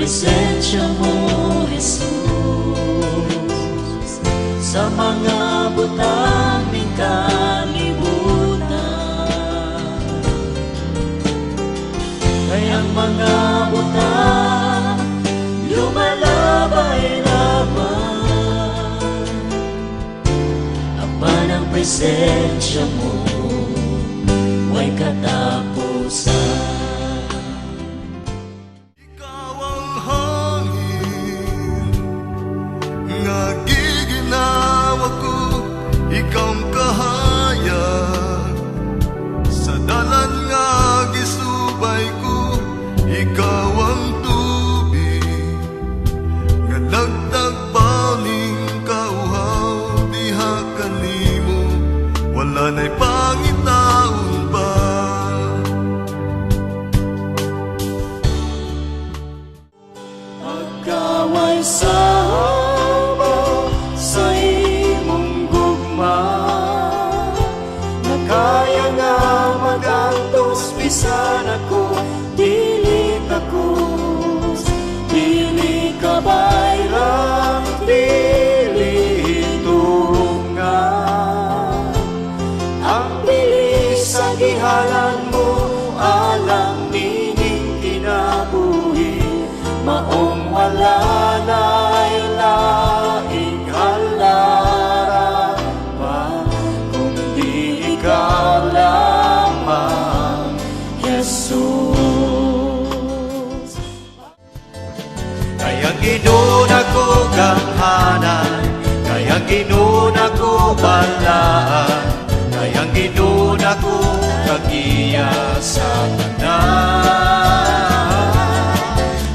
presensya mo, Jesus, sa mga butang-ing kalibutan. Kayang mga butang lumalabay-labay, apan ang presensya mo ay katapusan. Ikaw ang hangin nga giginawa ko, ikaw ang kahayag sa dalan nga gisubay ko. Ikaw ang tubig nga nagtagbaling kauhaw, diha kanimo wala na'y pangitaon pa. Pagkaway sama sa imong gugma, na kaya nga magantos bisan ako, dili takus, dili kabayrang, dili tungan. Ang bilis sa gihalan mo, alang nining kinabuhi, maong wala na'y laing halaran pa, kundi ikaw lamang, Jesus. Kayang ginuna ko ganghanan, kayang ginuna ko balaan, kayang ginuna ko kagiya sa tanan.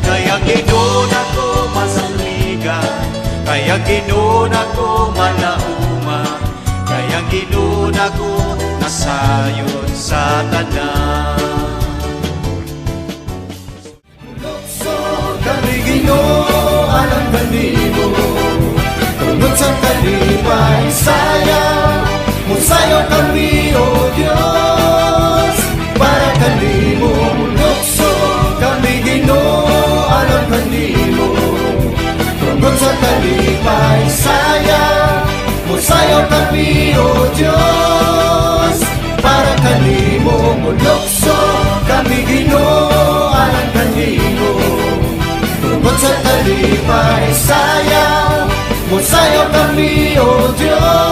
Kayang ginuna ko masangligan, kayang ginuna ko manauman, kayang ginuna ko nasayon sa tanan. Kami Ginoo alam kanimo, tungod sa kalipay sayaw, musayaw kami o Diyos, para kanimo lukso. Kami Ginoo alam kanimo, tungod sa kalipay sayaw, musayaw kami o Diyos, para kanimo lukso. Kami Ginoo alam kanimo, tungod sa kalipay sayaw, musayaw kami o Diyos.